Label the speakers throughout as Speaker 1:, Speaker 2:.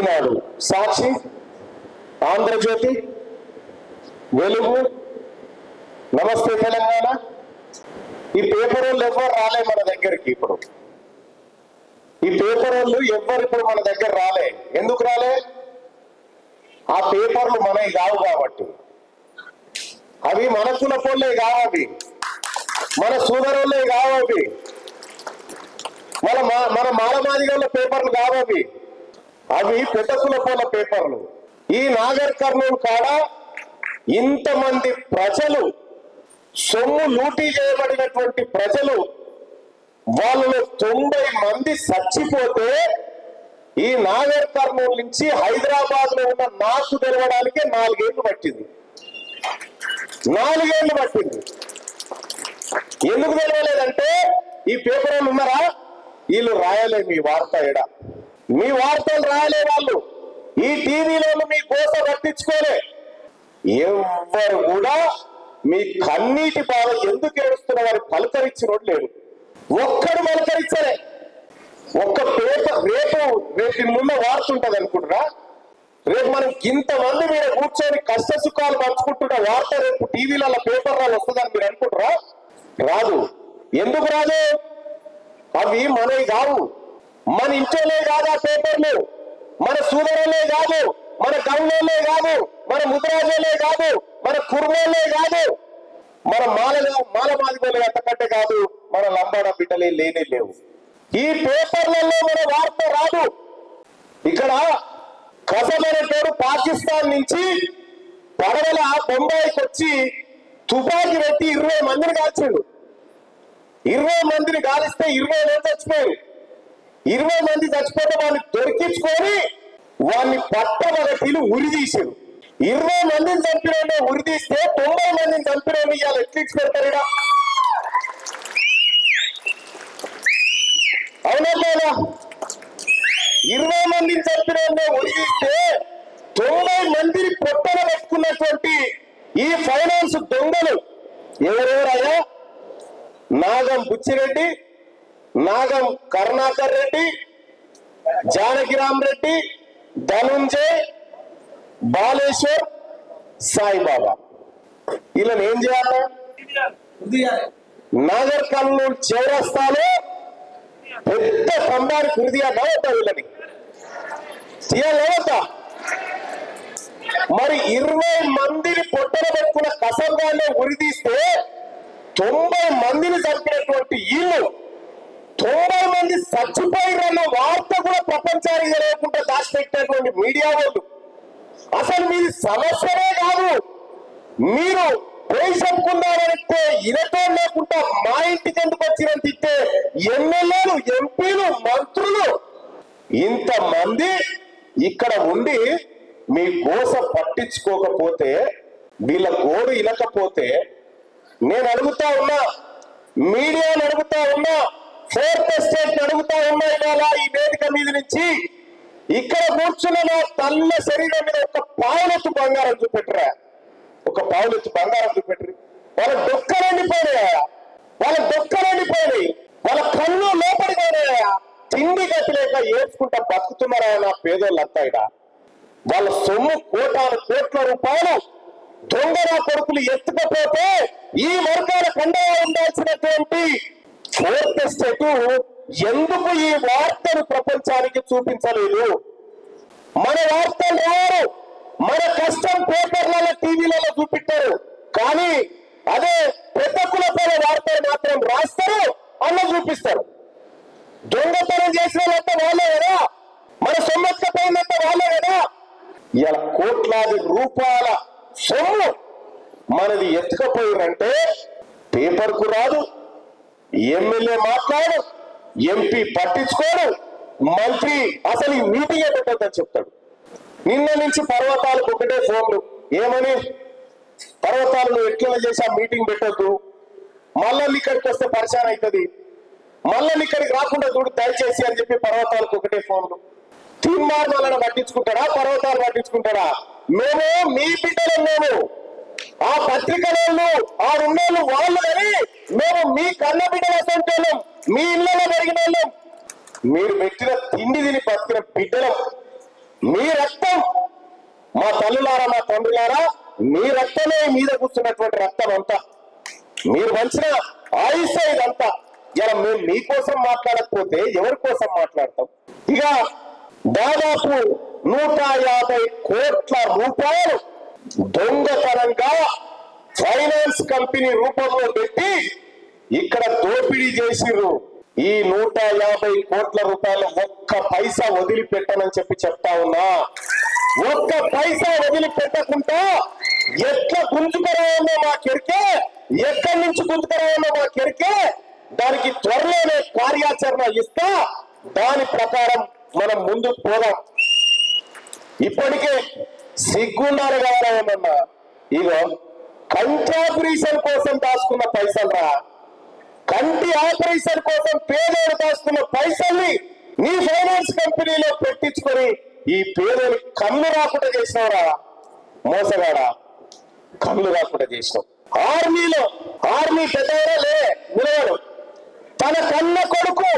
Speaker 1: ఈనాడు, సాక్షి, ఆంధ్రజ్యోతి, వెలుగు, నమస్తే తెలంగాణ, ఈ పేపర్ వాళ్ళు ఎవరు రాలే మన దగ్గరికి. ఇప్పుడు ఈ పేపర్ వాళ్ళు ఎవ్వరు ఇప్పుడు మన దగ్గర రాలే. ఎందుకు రాలే? ఆ పేపర్లు మనవి కావు కాబట్టి. అవి మన కులపోళ్ళే కావవి, మన సోదరులే కావవి, మన మాలమాదిగల పేపర్లు కావవి. అవి పెద్ద కులపోళ్ళ పేపర్లు. ఈ నాగర్ కర్నూలు కాడ ఇంతమంది ప్రజలు, సొమ్ము లూటీ చేయబడినటువంటి ప్రజలు, వాళ్ళలో 90 మంది చచ్చిపోతే ఈ నాగర్ కర్నూలు నుంచి హైదరాబాద్ లో ఉన్న నాకు తెలవడానికి 4 ఏళ్ళు పట్టింది. 4 ఏళ్ళు పట్టింది. ఎందుకు తెలవలేదంటే ఈ పేపర్ వాళ్ళు ఉన్నారా, వీళ్ళు రాయలే మీ వార్త. ఎడ మీ వార్తలు రాయలే వాళ్ళు. ఈ టీవీలో మీ గోస పట్టించుకోలే. ఎవరు కూడా మీ కన్నీటి బాధ ఎందుకు ఏడుస్తున్న వారు పలకరించినోడు లేడు. ఒక్కడు పలకరించలే. ఒక్క పేపర్ రేపు ముందు వార్త ఉంటది అనుకుంటున్నా. రేపు మనం ఇంతమంది మీరు కూర్చొని కష్ట సుఖాలు పంచుకుంటున్న వార్త రేపు టీవీలలో పేపర్లలో వస్తుందని మీరు అనుకుంటారా? రాదు. ఎందుకు రాదు? అవి మనవి కావు. మన ఇంట్లోనే కాదు ఆ పేపర్లు, మన సూదరులే కాదు, మన గౌన్లే కాదు, మన ముద్రాజులే కాదు, మన కుర్మోలే కాదు, మన మాలమాదిగోలే అంతకంటే కాదు, మన లంబాడ బిడ్డలే లేనే లేవు. ఈ పేపర్లలో మన వార్త రాదు. ఇక్కడ కసమ్ అనేటోడు పాకిస్తాన్ నుంచి పడవల బొంబాయికి వచ్చి తుపాకీ పెట్టి 20 మందిని కాల్చాడు. 20 మందిని కాలిస్తే 20 మంది చచ్చిపోయారు. 20 మంది చచ్చిపోతే వాడిని దొరికించుకొని వాడిని పట్టబగటీలు ఉరిదీశారు. 20 మందిని చంపిన ఉరిదీస్తే 90 మందిని చంపిన ఇవాళ ఎట్లిక్స్ పెడతారు. అవునా లేదా? 20 మందిని చంపిన ఉరిదీస్తే 90 మందిని పొట్టన పెట్టుకున్నటువంటి ఈ ఫైనాన్స్ దొంగలు ఎవరెవరయ్యా? నాగం బుచ్చిరెడ్డి, నాగం కరుణాకర్ రెడ్డి, జానకిరామ్ రెడ్డి, ధనుంజయ్, బాలేశ్వర్, సాయిబాబా. వీళ్ళని ఏం చేయాలి? నాగర్ కర్నూలు చౌరస్తాలో పెద్ద కంబానికి హృదయ నవ్వుతా. వీళ్ళని తీయాలవుతా. మరి 20 మందిని పొట్టన పెట్టుకున్న కసంగానే ఉరిదీస్తే 90 మందిని చంపినటువంటి వీళ్ళు 90 మంది చచ్చిపోయిరన్న వార్త కూడా ప్రపంచానికి తెలియకుండా దాచిపెట్టినటువంటి మీడియా వాళ్ళు, అసలు మీది సమస్యనే కాదు. మీరు పోయి చెప్పుకున్నారంటే ఇనతో లేకుండా మా ఇంటికి ఎందుకు వచ్చినంత ఇస్తే ఎమ్మెల్యేలు, ఎంపీలు, మంత్రులు ఇంతమంది ఇక్కడ ఉండి మీ గోస పట్టించుకోకపోతే, వీళ్ళ గోడు ఇనకపోతే, నేను అడుగుతా ఉన్నా, మీడియాను అడుగుతా ఉన్నా, 4th ఎస్టేట్ అడుగుతా ఉన్నా, ఇవాళ ఈ వేదిక మీద నుంచి ఇక్కడ కూర్చున్న నా తల్ల శరీరం మీద ఒక పావులెత్తు బంగారం చూపెట్టరా, ఒక పావులెత్తు బంగారం చూపెట్టరు. వాళ్ళ డొక్కలండిపోయినాయా, వాళ్ళ డొక్కలండిపోయినాయి, వాళ్ళ కళ్ళు లోపడిపోయినాయా, తిండి గతిలేక ఏడ్చుకుంటా బతుకుతున్నారా నా పేదోళ్ళంతా. ఇక్కడ వాళ్ళ సొమ్ము కోట్ల రూపాయలు దొంగ కొడుకులు ఎత్తుకపోతే ఈ వర్గాల కండగా ఉండాల్సినటువంటి 4th ఎస్టేట్ ఎందుకు ఈ వార్తను ప్రపంచానికి చూపించలేదు? మన వార్తలు రారు, మన కష్టం పేపర్లలో, టీవీలలో చూపించారు. కానీ అదే పెద్ద కులపోల వార్తలు మాత్రం రాస్తారు, అన్న చూపిస్తారు. దొంగతనం చేసిన వాళ్ళంతా వాళ్ళే కదా, మన సొమ్మెత్తపోయిందంతా వాళ్ళే కదా. ఇలా కోట్లాది రూపాయల సొమ్ము మనది ఎత్తుకపోయారంటే పేపర్కు రాదు, ఎమ్మెల్యే మాట్లాడు, ఎంపీ పట్టించుకోడు, మంత్రి అసలు ఈ మీటింగే పెట్టద్దని చెప్తాడు. నిన్న నుంచి పర్వతాలకు ఒకటే ఫోన్లు. ఏమని? పర్వతాలు నువ్వు ఎట్లా చేసి ఆ మీటింగ్ పెట్టద్దు, మళ్ళీ ఇక్కడికి వస్తే పరిచయం అవుతుంది, మళ్ళీ ఇక్కడికి రాకుండా చూడు దయచేసి అని చెప్పి పర్వతాలకు ఒకటే ఫోన్లు. తీర్మానాలను పట్టించుకుంటారా, పర్వతాలు పట్టించుకుంటారా? మేము మీ బిడ్డలు, మేము ఆ పత్రికలు ఆ ఉన్నోళ్ళు వాళ్ళు అని మేము మీ కన్న బిడ్డల సంతోళం, మీ ఇళ్లలో పెరిగిన వాళ్ళం, మీరు పెట్టిన తిండి తిని బతికిన బిడ్డలం. మీ రక్తం, మా తల్లులారా మా తండ్రులారా, మీ రక్తమే మీద కూర్చున్నటువంటి రక్తం అంతా, మీరు మంచిన ఆయుష ఇదంతా. ఇలా మేము మీకోసం మాట్లాడకపోతే ఎవరి కోసం మాట్లాడతాం? ఇక దాదాపు 150 కోట్ల రూపాయలు దొంగతనంగా ఫైనాన్స్ కంపెనీ రూపంలో పెట్టి ఇక్కడ దోపిడీ చేసిర్రు. ఈ 150 కోట్ల రూపాయలు ఒక్క పైసా వదిలిపెట్టనని చెప్తా ఉన్నా. ఒక్క పైసా వదిలిపెట్టకుండా ఎట్లా గుంజుకరాయో మా కెరికే, ఎక్కడి నుంచి గుంజుకరాయో మా కెరికే, దానికి త్వరలోనే కార్యాచరణ ఇస్తా. దాని ప్రకారం మనం ముందుకు పోదాం. ఇప్పటికే సిగ్గుండాలి కావాలన్నా, ఇగో కంటి ఆపరేషన్ కోసం దాచుకున్న పైసలు రా, కంటి ఆపరేషన్ కోసం పేదలు దాచుకున్న పైసల్ని నీ ఫైనాన్స్ కంపెనీలో పెట్టించుకొని ఈ పేదలు కళ్ళు రాకుండా చేసినవరా మోసగాడా, కళ్ళు రాకుండా చేసినావు. ఆర్మీ పెద్దవారే నిలవడు. తన కన్న కొడుకు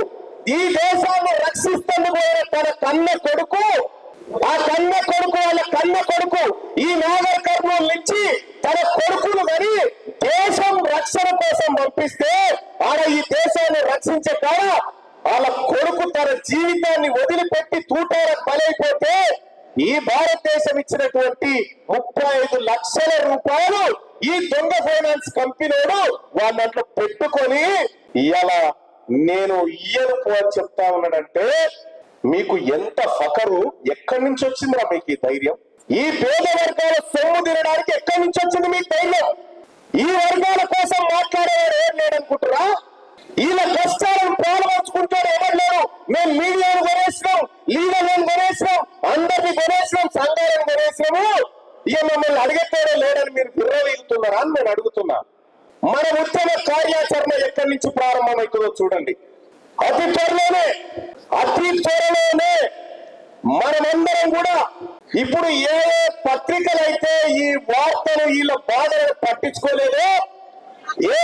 Speaker 1: ఈ దేశాన్ని రక్షిస్తేందుకు తన కన్న కొడుకు, ఆ కన్న కొడుకు వాళ్ళ కన్న కొడుకు ఈ నాగర్ కర్నూలు నుంచి తన కొడుకును కానీ దేశం రక్షణ కోసం పంపిస్తే ఆడ ఈ దేశాన్ని రక్షించే కాడ వాళ్ళ కొడుకు తన జీవితాన్ని వదిలిపెట్టి తూటాలకు బలైపోతే ఈ భారతదేశం ఇచ్చినటువంటి 35 లక్షల రూపాయలు ఈ దొంగ ఫైనాన్స్ కంపెనీడు వాళ్ళ దాంట్లో పెట్టుకొని ఇలా నేను ఇయ్యను అని చెప్తా ఉన్నాడంటే మీకు ఎంత ఫకరు, ఎక్కడి నుంచి వచ్చిందిరా మీకు ఈ ధైర్యం? ఈ పేద వర్గాల సొమ్ము తినడానికి ఎక్కడి నుంచి వచ్చింది మీకు ధైర్యం? ఈ వర్గాల కోసం మాట్లాడేవాడు ఏం లేడనుకుంటారా? వీళ్ళ కష్టాలను ప్రారంభించుకుంటాడు ఎవరు లేరు. మేము మీడియాను కొనేసినాం, లీడర్లను కొనేసినాం, అందరినీ కొనేసినాం, సంఘాలను కొనేసినాము. ఇక మమ్మల్ని అడిగేటోడే లేడని మీరు బిర్రవీగుతున్నారా అని నేను అడుగుతున్నా. మన ఉద్యమ కార్యాచరణ ఎక్కడి నుంచి ప్రారంభమవుతుందో చూడండి. అతి త్వరలోనే మనమందరం కూడా ఇప్పుడు ఏ పత్రికలైతే ఈ వార్తలు వీళ్ళ బాధలను పట్టించుకోలేదో, ఏ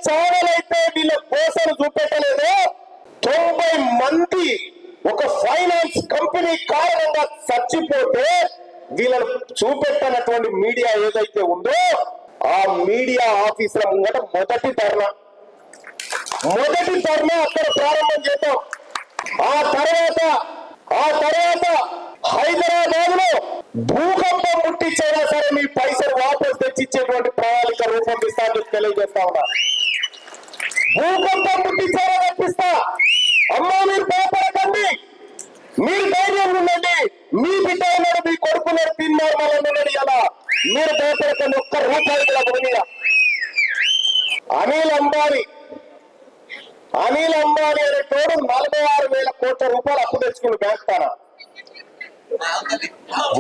Speaker 1: ఛానల్ అయితే వీళ్ళ కోసలు చూపెట్టలేదో, 90 మంది ఒక ఫైనాన్స్ కంపెనీ కారణంగా చచ్చిపోతే వీళ్ళను చూపెట్టనటువంటి మీడియా ఏదైతే ఉందో ఆ మీడియా ఆఫీసుల ముంగట మొదటి ధర్నా అక్కడ ప్రారంభం చేద్దాం. ఆ తర్వాత హైదరాబాద్ లో భూకంపం ముట్టించైనా సరే మీ పైసలు వాపస్ తెచ్చిచ్చేటువంటి ప్రణాళిక రూపొందిస్తానని తెలియజేస్తా ఉన్నా. భూకంపం ముట్టించారా తప్పిస్తా. అమ్మా మీరు భయపడకండి, మీరు ధైర్యం ఉండండి. మీ బిడ్డ ఉన్నాడు, మీ కొడుకున్నారు, తిన్నారు మళ్ళీ ఉన్నాడు. ఇలా మీరు భయపడకండి. ఒక్క రూపాయి కూడా భూమిగా అనిల్ అంబానీ అనే తోడు 46,000 కోట్ల రూపాయలు అప్పు తెచ్చుకుని బ్యాంక్ తాన.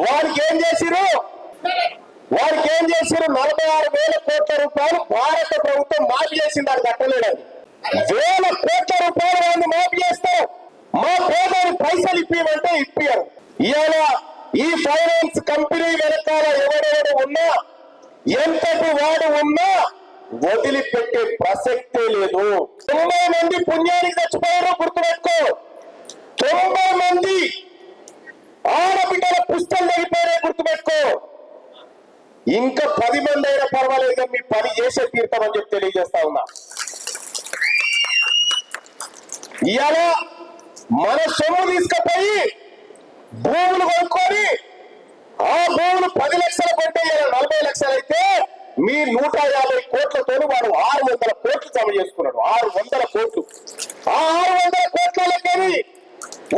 Speaker 1: వారికి ఏం చేసిరు? 46,000 కోట్ల రూపాయలు భారత ప్రభుత్వం మాఫీ చేసింది. అది కట్టలేదని 1,000 కోట్ల రూపాయలు వాడిని మాఫీ చేస్తాం. మా పేదలు పైసలు ఇప్పిమంటే ఇప్పారు. ఇవాళ ఈ ఫైనాన్స్ కంపెనీ వెనకాల ఎవరెవరు ఉన్నా, ఎంతటి వాడు ఉన్నా వదిలిపెట్టే ప్రసక్తే లేదు. 90 మంది పుణ్యానికి చచ్చిపోయారు గుర్తుపెట్టుకో. 90 మంది ఆడబిడ్డల పుస్తలు తగ్గిపోయారే గుర్తుపెట్టుకో. ఇంకా 10 మంది అయినా పర్వాలేదు, మీ పని చేసే తీర్థమని చెప్పి తెలియజేస్తా ఉన్నా. ఇవాళ మన సొమ్ము తీసుకుపోయి భూములు కొనుక్కొని ఆ భూములు 10 లక్షలు కొంటే 40 లక్షలు అయితే మీ 150 కోట్లతో వాడు 600 కోట్లు జమ చేసుకున్నాడు. 600 కోట్లు. ఆ 600 కోట్లకి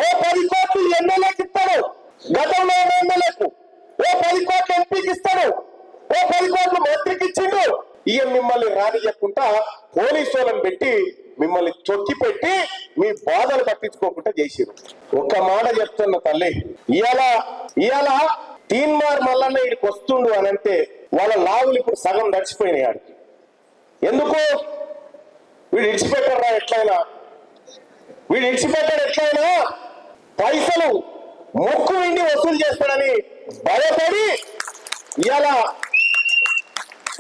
Speaker 1: ఓ 10 కోట్లు ఎమ్మెల్యేకి ఇస్తాడు, గతంలో ఎమ్మెల్యేకు ఓ 10 కోట్లు ఎంపీకి ఇస్తాడు, ఓ 10 కోట్లు మంత్రికి ఇచ్చిండు. ఇక మిమ్మల్ని రానియకుండా పోలీసు వాళ్ళని పెట్టి మిమ్మల్ని చొక్కి పెట్టి మీ బాధలు పట్టించుకోకుండా చేసిరు. ఒక్క మాట చెప్తున్న తల్లి, ఇవాళ తీన్మార్ మల్లన్న ఇక్కడికి వస్తుండు అని అంటే వాళ్ళ లాగులు ఇప్పుడు సగం నడిచిపోయినాయి. ఆడికి ఎందుకు వీడు ఇడిచిపెట్టారా? ఎట్లయినా పైసలు మొక్కు విండి వసూలు చేస్తాడని భయపడి ఇవాళ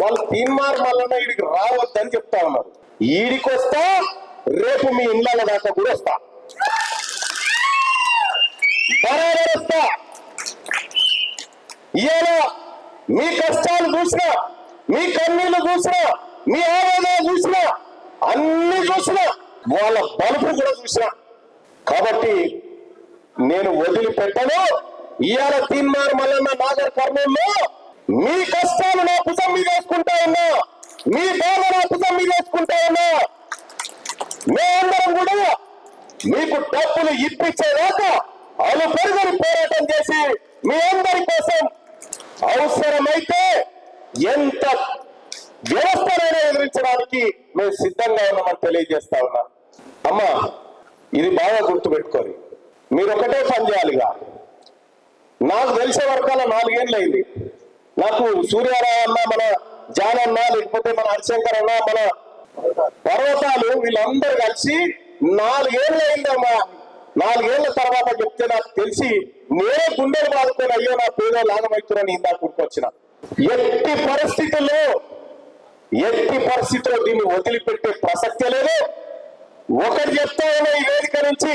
Speaker 1: వాళ్ళు తీన్మార్ మల్లన్న ఈడికి రావద్దని చెప్తా ఉన్నారు. ఈడికి వస్తా, రేపు మీ ఇళ్ళ దాకా కూడా వస్తా, బరాబర్ వస్తా. ఇవాళ మీ కష్టాలు చూసినా, మీ కన్నీళ్లు చూసినా, మీ ఆవేదన చూసినా, అన్ని చూసినా, వాళ్ళ బలుపు కూడా చూసినా. కాబట్టి నేను వదిలిపెట్టను. ఇవాళ తీన్మార్ మల్లన్న నాగర్ కర్నూలులో మీ కష్టాలు నా భుజం మీద వేసుకుంటా ఉన్నా, మీ బాధ నా భుజం మీద వేసుకుంటా ఉన్నా. మేమందరం కూడా మీకు డబ్బులు ఇప్పించేదాకా అలుపెరుగని పోరాటం చేసి మీ అందరి కోసం అవసరమైతే ఎంత వ్యవస్థనైనా ఎదిరించడానికి మేము సిద్ధంగా ఉన్నామని తెలియజేస్తా ఉన్నా. అమ్మా, ఇది బాగా గుర్తుపెట్టుకోరు. మీరు ఒకటే పని చేయాలిగా. నాకు తెలిసే వరకల్లా 4 ఏళ్ళు అయింది. నాకు సూర్యారావు అన్న, మన జాన్ అన్న, లేకపోతే మన హరిశంకర్ అన్న, మన పర్వతాలు వీళ్ళందరూ కలిసి 4 ఏళ్ళు అయిందమ్మా. 4 ఏళ్ల తర్వాత చెప్తే నాకు తెలిసి నేనే గుండెలు బాదుకొని అయ్యో నా పేద లాగమవుతున్నాను ఇందాక గుర్తొచ్చిన. ఎట్టి పరిస్థితుల్లో దీన్ని వదిలిపెట్టే ప్రసక్తే లేదు. ఒకటి చెప్తా ఉన్నా ఈ వేదిక నుంచి,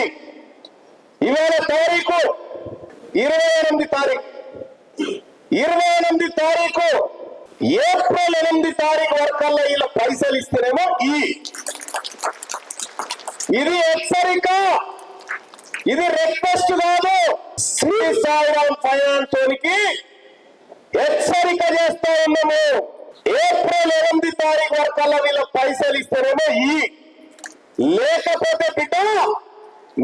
Speaker 1: ఇవాళ తారీఖు 28 తారీఖు, ఏప్రిల్ 8 తారీఖు వరకల్లా ఇలా పైసలు ఇస్తేనేమో ఇది హెచ్చరిక, ఇది రిక్వెస్ట్ కాదు. శ్రీ సాయిరామ్ ఫైనాన్స్ కి హెచ్చరిక చేస్తా ఉన్నాము. ఏప్రిల్ 8 తారీఖు వరకల్లా వీళ్ళ పైసలు ఇస్తేనేమో లేకపోతే బిడ్డ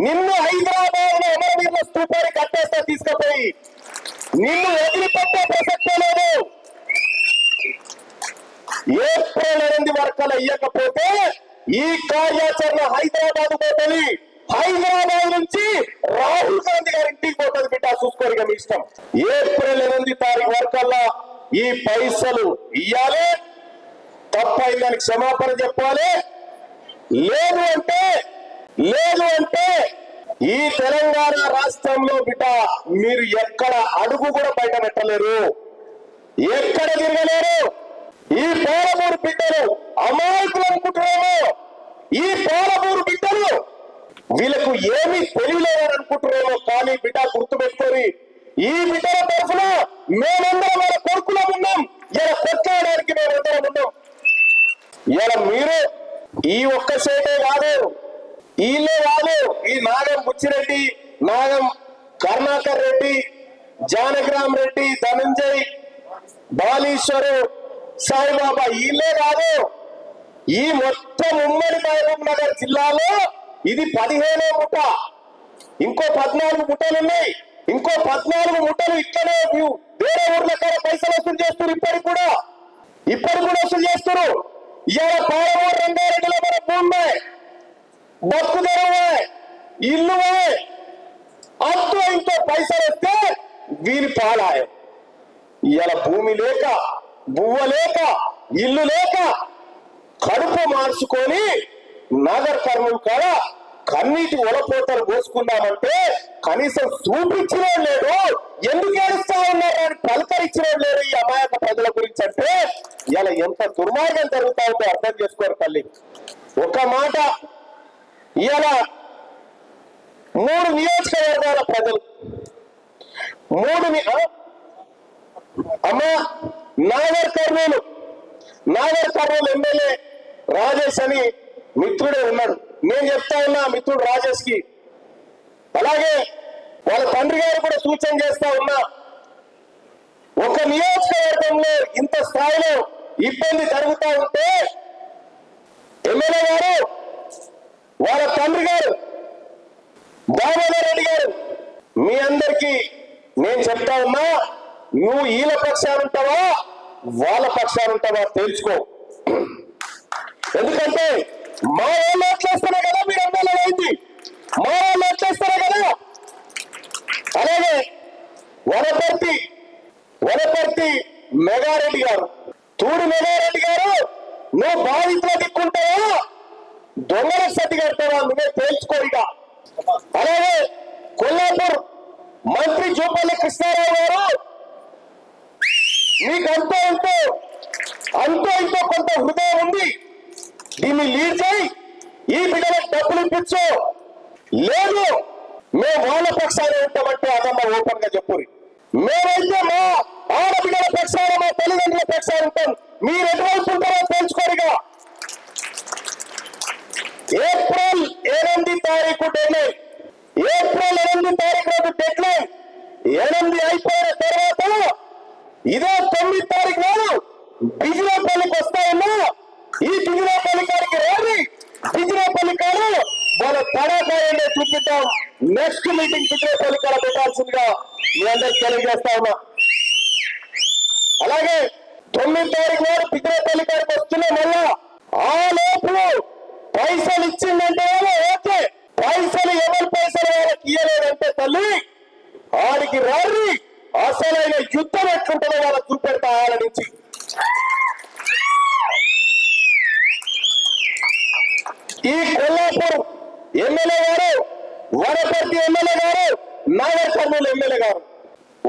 Speaker 1: నిన్ను హైదరాబాద్ లో అమరవీరుల స్తూపాన్ని కట్టేస్తా తీసుకుపోయి, నిన్ను వదిలిపెట్టే ప్రసక్తే లేదు. ఏప్రిల్ 8 వరకల్లా ఇయ్యకపోతే ఈ కార్యాచరణ హైదరాబాద్ పోతుంది. హైదరాబాద్ నుంచి రాహుల్ గాంధీ గారి ఇంటికి పోతుంది. బిడ్డ చూసుకోరు మీ ఇష్టం. ఏప్రిల్ 8 తారీఖు వరకల్లా ఈ పైసలు ఇయ్యాలి. తప్పైందని క్షమాపణ చెప్పాలి. లేదు అంటే ఈ తెలంగాణ రాష్ట్రంలో బిడ్డ మీరు ఎక్కడ అడుగు కూడా బయట పెట్టలేరు, ఎక్కడ తిరగలేరు. ఈ పాలమూరు బిడ్డలు అమాయకులు అనుకుంటున్నామో, ఈ పాలమూరు బిడ్డలు వీళ్ళకు ఏమీ తెలియలేదని అనుకుంటున్నామో. కానీ బిడ్డ గుర్తుపెట్టుకొని ఈ బిడ్డల తరఫున మేమందరం వాళ్ళ కొడుకులం ఉన్నాం. ఇలా కొట్లాడడానికి మేమందరం ఉన్నాం. ఇలా మీరు ఈ ఒక్క సేటే కాదు, వీళ్ళే కాదు, ఈ నాగం బుచ్చిరెడ్డి, నాగం కరుణాకర్ రెడ్డి, జానకిరామ్ రెడ్డి, ధనంజయ్, బాలీశ్వరు, సాయిబాబా వీళ్ళే కాదు, ఈ మొత్తం ఉమ్మడి మహబూబ్ నగర్ జిల్లాలో ఇది 15వ ముఠ. ఇంకో 14 ముఠలు ఉన్నాయి. ఇంకో 14 ముఠలు ఇక్కడే వేరే ఊర్ల కాడ పైసలు వసూలు చేస్తారు. ఇప్పటికి కూడా వసూలు చేస్తారు. ఇవాళ పాలమూరు రంగారెడ్డిలో మన భూమి బతుకుదరవే, ఇల్లు అంతో ఇంతో పైసలు వస్తే వీని పాలాయ. ఇవాళ భూమి లేక, బువ్వ లేక, ఇల్లు లేక కడుపు మార్చుకొని నాగర్ కర్నూలు కాడ కన్నీటి ఒలపోతలు పోసుకున్నామంటే కనీసం చూపించిన లేడు. ఎందుకు ఏడుస్తా ఉన్నారు అని పలకరించిన లేరు ఈ అమాయక ప్రజల గురించి. అంటే ఇలా ఎంత దుర్మార్గం జరుగుతా ఉందో అర్థం చేసుకోరు తల్లి. ఒక మాట, ఇలా 3 నియోజకవర్గాల ప్రజలు అమ్మా నాగర్ కర్నూలు ఎమ్మెల్యే రాజేష్ అని మిత్రుడే ఉన్నాడు. నేను చెప్తా ఉన్నా మిత్రుడు రాజేష్ కి, అలాగే వాళ్ళ తండ్రి గారు కూడా సూచన చేస్తా ఉన్నా. ఒక నియోజకవర్గంలో ఇంత స్థాయిలో ఇబ్బంది జరుగుతూ ఉంటే ఎమ్మెల్యే గారు, వాళ్ళ తండ్రి గారు దామోదర్ రెడ్డి గారు, మీ అందరికీ నేను చెప్తా ఉన్నా, నువ్వు వీళ్ళ పక్షానుంటావా వాళ్ళ పక్షానుంటావా తెలుసుకో. ఎందుకంటే మా వాళ్ళు ఎట్లేస్తారే కదా మీరు ఎమ్మెల్యే అయింది, మా వాళ్ళు ఎట్లేస్తారే కదా. అలాగే వనపర్తి మెగారెడ్డి గారు, తూడి మెగారెడ్డి గారు, నువ్వు బాధితులు దిక్కుంటావా దొంగల సతి కడతావా నువ్వే తేల్చుకోరిగా. అలాగే కొల్లాపూర్ మంత్రి జూపల్లి కృష్ణారావు గారు, నీకు అంతో ఇంతో కొంత హృదయం ఉంది, దీన్ని లీడ్ చేయి, ఈ బిడ్డలకు డబ్బులు ఇప్పించు. లేదు మేము వాళ్ళ పక్షాన్ని ఉంటామంటే అదమ్మ ఓపెన్ గా చెప్పురి. మేమైతే మా ఆడపిల్లల పక్షాన మా తల్లిదండ్రుల పక్షాన ఉంటాం. మీరు ఎటువైపు ఉంటారో తెలుసుకోరుగా. ఏప్రిల్ 8 తారీఖు డెడ్లైన్. ఏప్రిల్ 8 తారీఖు రోజు డెడ్లైన్. 8 అయిపోయిన తర్వాత ఇదే 9 తారీఖు నాడు బిజినేపల్లికి వస్తాయన్నా. ఈ బిజినేపల్లి కాడికి రండి. బిజినేపల్లి కాడు వాళ్ళ తడాకాయనే చూపిద్దాం. నెక్స్ట్ మీటింగ్ బిజినేపల్లి కాడ పెట్టాల్సిందిగా మీ అందరికి తెలియజేస్తా ఉన్నా. అలాగే 9 తారీఖు నాడు బిజినేపల్లి కాడికి వస్తున్నాం. మళ్ళా ఆ లోపు పైసలు ఇచ్చిందంటే ఓకే, పైసలు ఎవరి పైసలు వాళ్ళకి ఇయ్యలేదంటే తల్లి ఆడికి రారి. అసలైన యుద్ధం ఎట్లుంటుందో వాళ్ళకి చూపెడతా. ఆడ నుంచి ఈ కొల్లాపూర్ ఎమ్మెల్యే గారు, వనపర్తి ఎమ్మెల్యే గారు, నాగర్ కర్నూలు ఎమ్మెల్యే గారు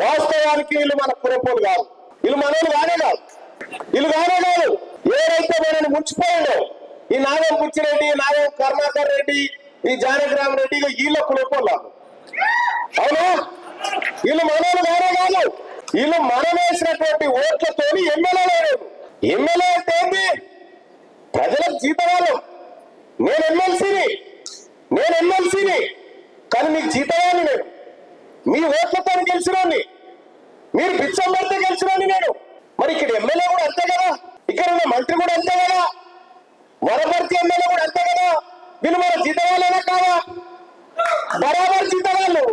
Speaker 1: వాస్తవానికి వీళ్ళు మన కురపోలు కాదు. వీళ్ళు మనోళ్ళు కానే కాదు. వీళ్ళు కానే కాదు. ఏదైతే మనల్ని ముంచిపోయిందో ఈ నాగం పుచ్చిరెడ్డి, నాగం కరుణాకర్ రెడ్డి, ఈ జానకిరామ్ రెడ్డి వీళ్ళ కురపోలు. అవునా? వీళ్ళు మనోళ్ళు కానే కాదు. వీళ్ళు మనం వేసినటువంటి ఓట్లతో ఎమ్మెల్యే లేదు. ఎమ్మెల్యే అంటే ఏంటి? ప్రజలకు జీతవాళ్ళు. నేను ఎమ్మెల్సీని కానీ మీకు జీతవాళ్ళు నేను. మీ ఓట్లతో గెలిచినోని, మీరు బిచ్చం పడితే గెలిచినోని నేను. మరి ఇక్కడ ఎమ్మెల్యే కూడా అంతే కదా, ఇక్కడ ఉన్న మంత్రి కూడా అంతే కదా, వనపర్తి ఎమ్మెల్యే కూడా అంతే కదా. వీళ్ళు మన జీతవాళ్ళైనా కాదా? బరాబర్ జీతవాళ్ళు.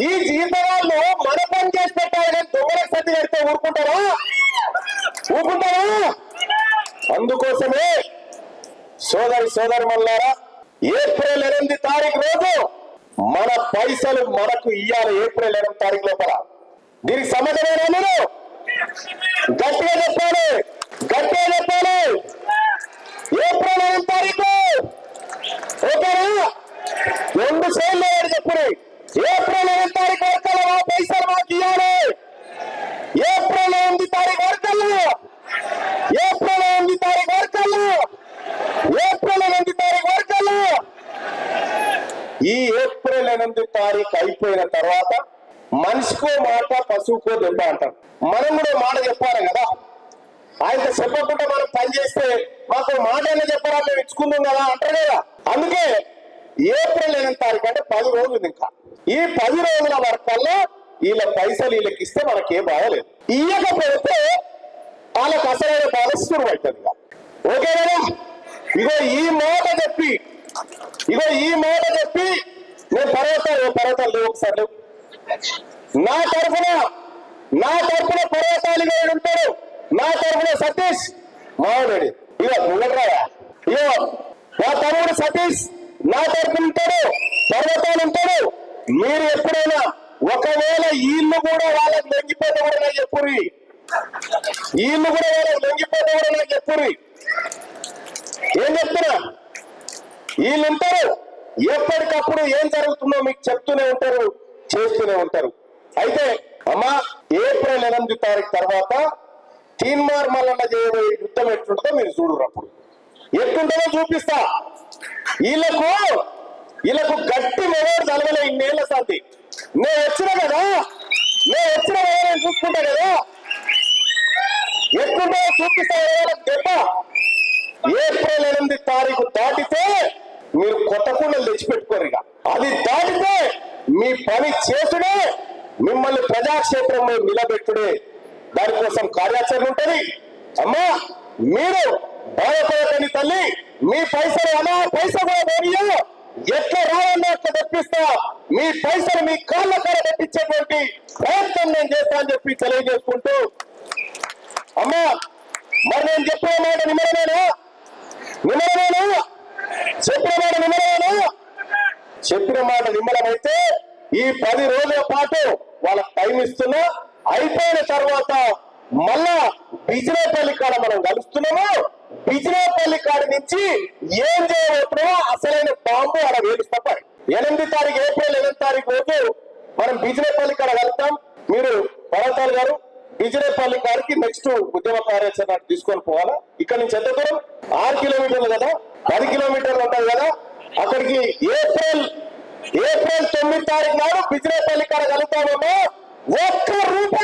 Speaker 1: ఈ జీతవాళ్ళు మన పని చేసి పెట్టాలి కానీ దొంగలకు సర్ది పెడితే ఊరుకుంటారా? అందుకోసమే సోదరి మల్లారా, ఏప్రిల్ 8 తారీఖు రోజు మన పైసలు మనకు ఇయ్యాలి. ఏప్రిల్ 8 తారీఖు లోపల. దీనికి సమాధానం మీరు గట్టిగా చెప్పాలి. ఏప్రిల్ 8 తారీఖు ఓకేనా? 2 సార్లు చెప్పుని. ఏప్రిల్ 8 తారీఖు వరకు ఆ పైసలు మాకు ఇవ్వాలి. ఏప్రిల్ 8 తారీఖు వరకు ఈ ఏప్రిల్ 8 తారీఖు అయిపోయిన తర్వాత మనిషికో మాట పశువుకో దెబ్బ అంటారు. మనం కూడా మాట చెప్పాలి కదా. ఆయనతో చెప్పకుండా మనం పని చేస్తే మాకు మాట అయినా చెప్పరా, మేము ఇచ్చుకుందాం కదా అంటారు కదా. అందుకే ఏప్రిల్ 8 తారీఖు అంటే 10 రోజులు. ఇంకా ఈ 10 రోజుల వరకల్లా వీళ్ళ పైసలు వీళ్ళకి ఇస్తే మనకేం బాధలేదు. ఇయ్యకపోతే వాళ్ళకి అసలైన బాధ శురు అవుతుంది. ఓకే కదా? ఇగో ఈ మాట చెప్పి నేను పర్వతాలు లేవు. ఒకసారి లేవు. నా తరఫున పర్వతాలు ఉంటాడు. నా తరఫున సతీష్ మావాడు. ఇగో నువ్వరాయా, ఇగో నా తమ్ముడు సతీష్ నా తరఫున ఉంటాడు. పర్వతాలు ఉంటాడు. మీరు ఎప్పుడైనా ఒకవేళ వీళ్ళు కూడా వాళ్ళకి లొంగిపోతే కూడా నాకు చెప్పుర్రి. ఏం చెప్తున్నా? వీళ్ళు ఉంటారు. ఎప్పటికప్పుడు ఏం జరుగుతుందో మీకు చెప్తూనే ఉంటారు, చేస్తూనే ఉంటారు. అయితే అమ్మా, ఏప్రిల్ 8 తారీఖు తర్వాత తీన్మార్ మల్లన్న చేయబోయే యుద్ధం ఎట్లుంటుందో మీరు చూడరు. అప్పుడు ఎట్లుంటుందో చూపిస్తా. వీళ్ళకు గట్టి మెదడు తలవలే. ఇన్నేళ్ల శాంతి నేను వచ్చినా కదా, నేను చూసుకుంటా కదా. ఎట్లుంటో చూపిస్తా దెబ్బ. ఏప్రిల్ 8 తారీఖు దాటితే మీరు కొత్త కుండలు తెచ్చిపెట్టుకోరు. ఇక అది దాటితే మీ పని చేసుడే, మిమ్మల్ని ప్రజాక్షేత్రంలో నిలబెట్టుడే. దానికోసం కార్యాచరణ ఉంటది. అమ్మా, మీరు బాధపడకండి తల్లి. మీ పైసలు అలా పైసలు కూడా పోనీయో, ఎట్లా రావాలో అట్లా తెప్పిస్తా. మీ పైసలు మీ కాళ్ళ కాడ తెప్పించేటువంటి ప్రయత్నం నేను చేస్తా అని చెప్పి తెలియజేసుకుంటూ, అమ్మా మరి నేను చెప్పిన మాట నిమ్మరమేనా? చెప్పిన మాట నిమ్మలమైతే ఈ 10 రోజుల పాటు వాళ్ళకి టైం ఇస్తున్నా. అయిపోయిన తర్వాత మళ్ళా బిజినేపల్లి కాడ మనం కలుస్తున్నాము. బిజినేపల్లి కాడ నుంచి ఏం చేయబోతున్నామో అసలైన బాంబు ఆడ వేలుస్తాం. 8 తారీఖు ఏప్రిల్ 8 తారీఖు రోజు మనం బిజినేపల్లి కాడ కలుస్తాం. మీరు పర్వతాలు గారు బిజినేపల్లి కాడికి నెక్స్ట్ ఉద్యమ కార్యాచరణ తీసుకొని పోవాలా. ఇక్కడ నుంచి ఎంత దూరం? 6 కిలోమీటర్లు కదా, 10 కిలోమీటర్లు ఉంటాయి కదా. అక్కడికి ఏప్రిల్ 9 తారీఖు నాడు బిజినేపల్లి కాడ కలుగుతామేమో. 1 రూపాయి